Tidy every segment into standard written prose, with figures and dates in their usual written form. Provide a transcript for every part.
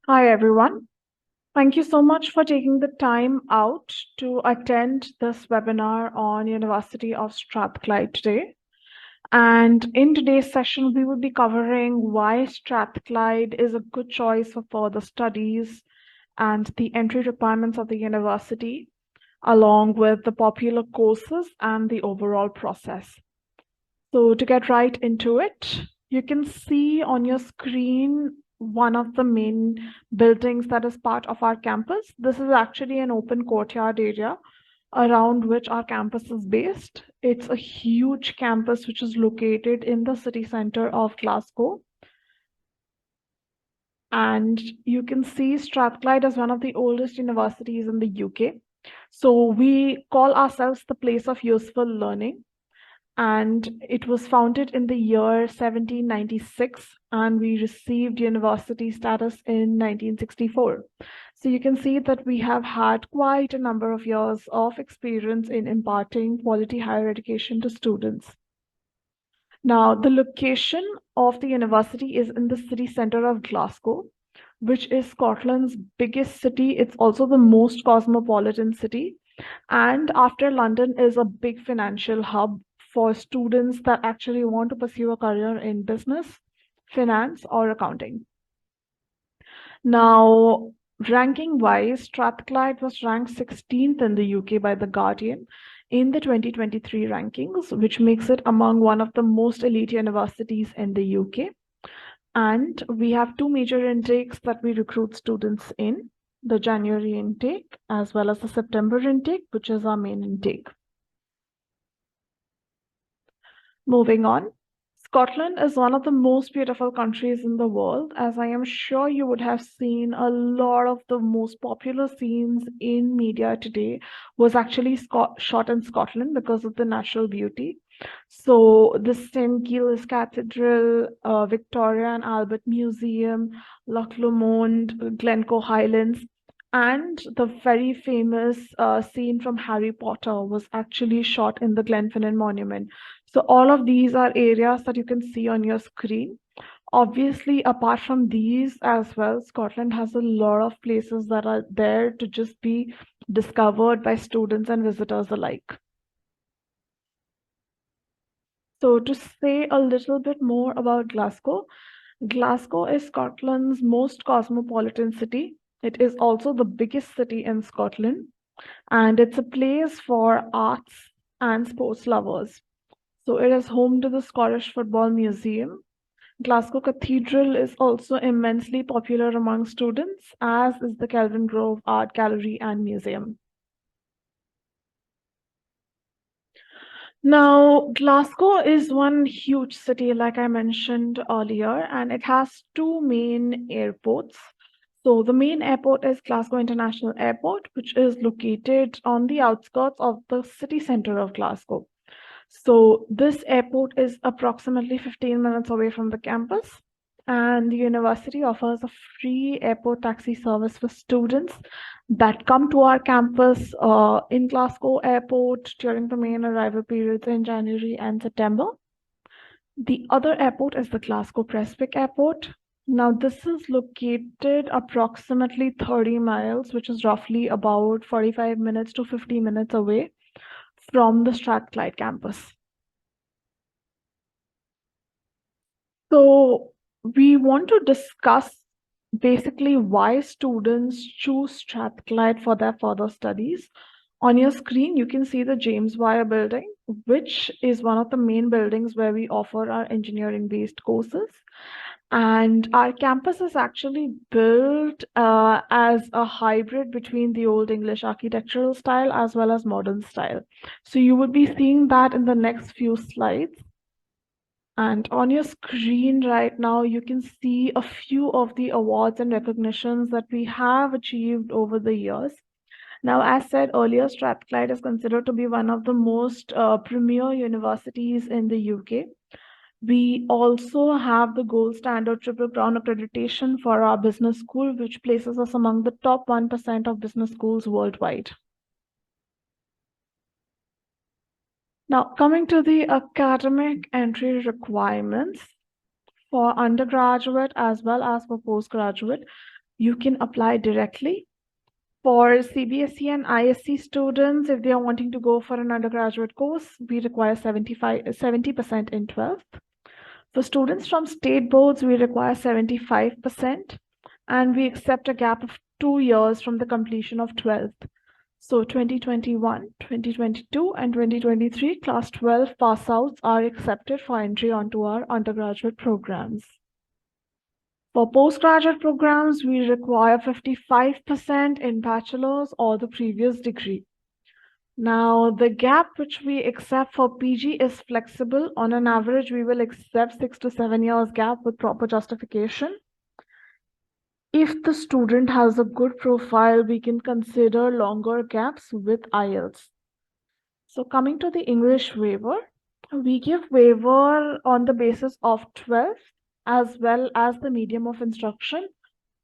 Hi, everyone. Thank you so much for taking the time out to attend this webinar on University of Strathclyde today. And in today's session, we will be covering why Strathclyde is a good choice for further studies and the entry requirements of the university, along with the popular courses and the overall process. So to get right into it, you can see on your screen one of the main buildings that is part of our campus. This is actually an open courtyard area around which our campus is based. It's a huge campus which is located in the city center of Glasgow. And you can see Strathclyde as one of the oldest universities in the UK. So we call ourselves the place of useful learning, and it was founded in the year 1796, and we received university status in 1964. So you can see that we have had quite a number of years of experience in imparting quality higher education to students. Now, the location of the university is in the city center of Glasgow, which is Scotland's biggest city. It's also the most cosmopolitan city, and after London is a big financial hub for students that actually want to pursue a career in business, finance, or accounting. Now, ranking wise, Strathclyde was ranked 16th in the UK by The Guardian in the 2023 rankings, which makes it among one of the most elite universities in the UK. And we have two major intakes that we recruit students in: the January intake as well as the September intake, which is our main intake. Moving on, Scotland is one of the most beautiful countries in the world, as I am sure you would have seen a lot of the most popular scenes in media today was actually shot in Scotland because of the natural beauty. So the St. Giles Cathedral, Victoria and Albert Museum, Loch Lomond, Glencoe Highlands, and the very famous scene from Harry Potter was actually shot in the Glenfinnan Monument. So all of these are areas that you can see on your screen. Obviously, apart from these as well, Scotland has a lot of places that are there to just be discovered by students and visitors alike. So to say a little bit more about Glasgow, Glasgow is Scotland's most cosmopolitan city. It is also the biggest city in Scotland, and it's a place for arts and sports lovers. So it is home to the Scottish Football Museum. Glasgow Cathedral is also immensely popular among students, as is the Kelvin Grove Art Gallery and Museum. Now, Glasgow is one huge city, like I mentioned earlier, and it has two main airports. So the main airport is Glasgow International Airport, which is located on the outskirts of the city center of Glasgow. So this airport is approximately 15 minutes away from the campus, and the university offers a free airport taxi service for students that come to our campus in Glasgow Airport during the main arrival periods in January and September. The other airport is the Glasgow Prestwick Airport. Now, this is located approximately 30 miles, which is roughly about 45 minutes to 50 minutes away from the Strathclyde campus. So we want to discuss basically why students choose Strathclyde for their further studies. On your screen, you can see the James Wire building, which is one of the main buildings where we offer our engineering-based courses. And our campus is actually built as a hybrid between the Old English architectural style as well as modern style. So you would be seeing that in the next few slides. And on your screen right now, you can see a few of the awards and recognitions that we have achieved over the years. Now, as said earlier, Strathclyde is considered to be one of the most premier universities in the UK. We also have the gold standard Triple Crown accreditation for our business school, which places us among the top 1% of business schools worldwide. Now, coming to the academic entry requirements for undergraduate as well as for postgraduate, you can apply directly. For CBSE and ISC students, if they are wanting to go for an undergraduate course, we require 70% in 12th. For students from state boards, we require 75%, and we accept a gap of 2 years from the completion of 12th. So 2021, 2022, and 2023 Class 12 pass outs are accepted for entry onto our undergraduate programs. For postgraduate programs, we require 55% in bachelor's or the previous degree. Now, the gap which we accept for PG is flexible. On an average, we will accept 6 to 7 years gap with proper justification. If the student has a good profile, we can consider longer gaps with IELTS. So coming to the English waiver, we give waiver on the basis of 12th as well as the medium of instruction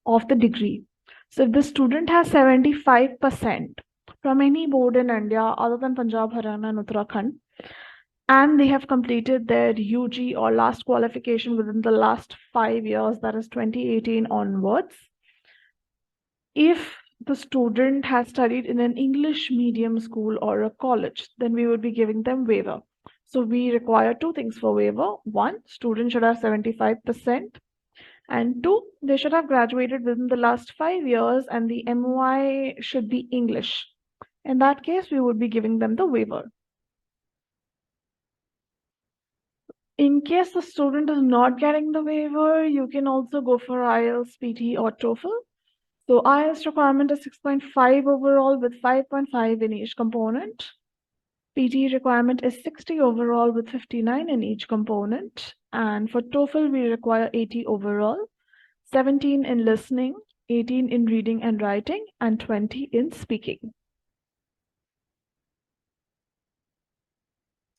of the degree. So if the student has 75% from any board in India other than Punjab, Haryana, and Uttarakhand, and they have completed their UG or last qualification within the last 5 years, that is 2018 onwards, if the student has studied in an English medium school or a college, then we would be giving them waiver. So we require two things for waiver. One, student should have 75%. And two, they should have graduated within the last 5 years and the MOI should be English. In that case, we would be giving them the waiver. In case the student is not getting the waiver, you can also go for IELTS, PT, or TOEFL. So IELTS requirement is 6.5 overall with 5.5 in each component. PT requirement is 60 overall with 59 in each component. And for TOEFL, we require 80 overall, 17 in listening, 18 in reading and writing, and 20 in speaking.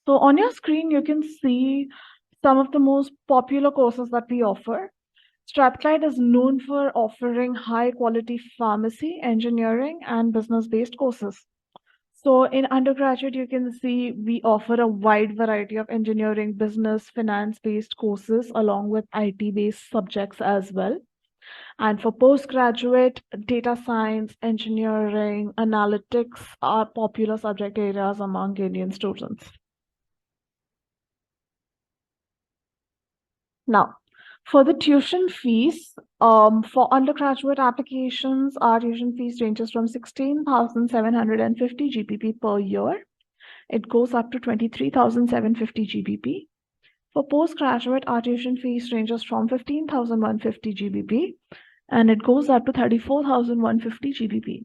So on your screen, you can see some of the most popular courses that we offer. Strathclyde is known for offering high quality pharmacy, engineering, and business-based courses. So in undergraduate, you can see we offer a wide variety of engineering, business, finance-based courses along with IT-based subjects as well. And for postgraduate, data science, engineering, analytics are popular subject areas among Indian students. Now, for the tuition fees, for undergraduate applications, our tuition fees ranges from 16,750 GBP per year. It goes up to 23,750 GBP. For postgraduate, our tuition fees ranges from 15,150 GBP and it goes up to 34,150 GBP.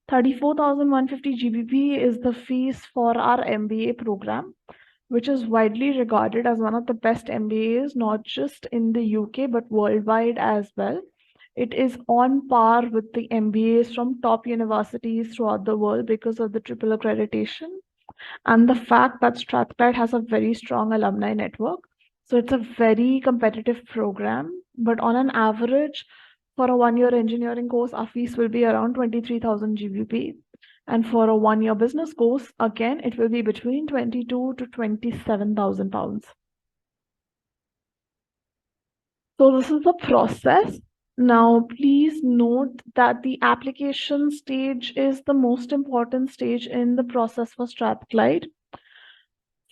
34,150 GBP is the fees for our MBA program, which is widely regarded as one of the best MBAs, not just in the UK, but worldwide as well. It is on par with the MBAs from top universities throughout the world because of the triple accreditation and the fact that Strathclyde has a very strong alumni network. So it's a very competitive program, but on an average, for a one-year engineering course, our fees will be around 23,000 GBP. And for a one-year business course, again, it will be between 22 to 27,000 pounds. So this is the process. Now, please note that the application stage is the most important stage in the process for Strathclyde.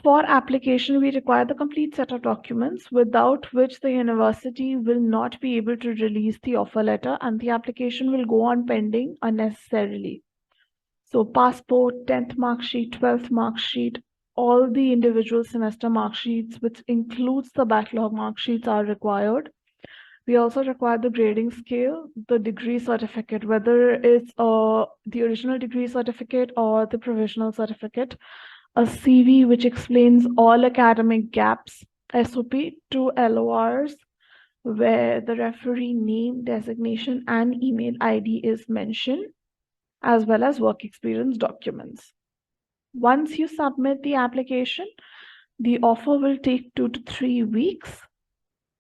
For application, we require the complete set of documents without which the university will not be able to release the offer letter and the application will go on pending unnecessarily. So passport, 10th mark sheet, 12th mark sheet, all the individual semester mark sheets, which includes the backlog mark sheets, are required. We also require the grading scale, the degree certificate, whether it's the original degree certificate or the provisional certificate, a CV which explains all academic gaps, SOP, 2 LORs, where the referee name, designation, and email ID is mentioned, as well as work experience documents. Once you submit the application, the offer will take 2 to 3 weeks.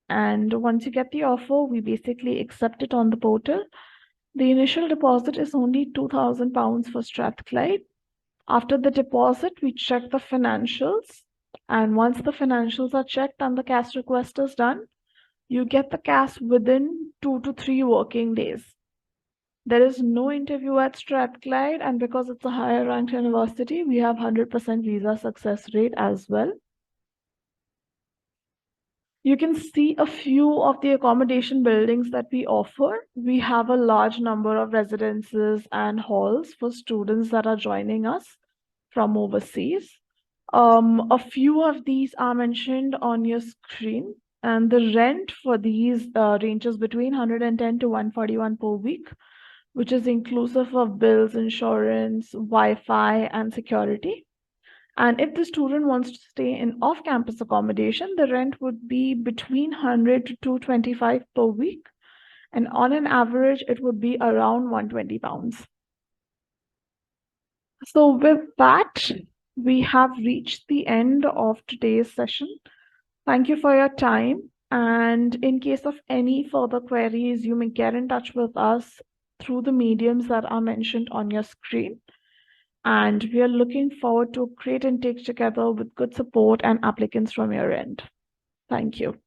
And once you get the offer, we basically accept it on the portal. The initial deposit is only £2,000 for Strathclyde. After the deposit, we check the financials. And once the financials are checked and the cash request is done, you get the cash within 2 to 3 working days. There is no interview at Strathclyde, and because it's a higher ranked university, we have 100% visa success rate as well. You can see a few of the accommodation buildings that we offer. We have a large number of residences and halls for students that are joining us from overseas. A few of these are mentioned on your screen, and the rent for these ranges between 110 to 141 per week, which is inclusive of bills, insurance, Wi-Fi, and security. And if the student wants to stay in off-campus accommodation, the rent would be between 100 to 225 per week. And on an average, it would be around 120 pounds. So with that, we have reached the end of today's session. Thank you for your time. And in case of any further queries, you may get in touch with us through the mediums that are mentioned on your screen. And we are looking forward to a great intake together with good support and applicants from your end. Thank you.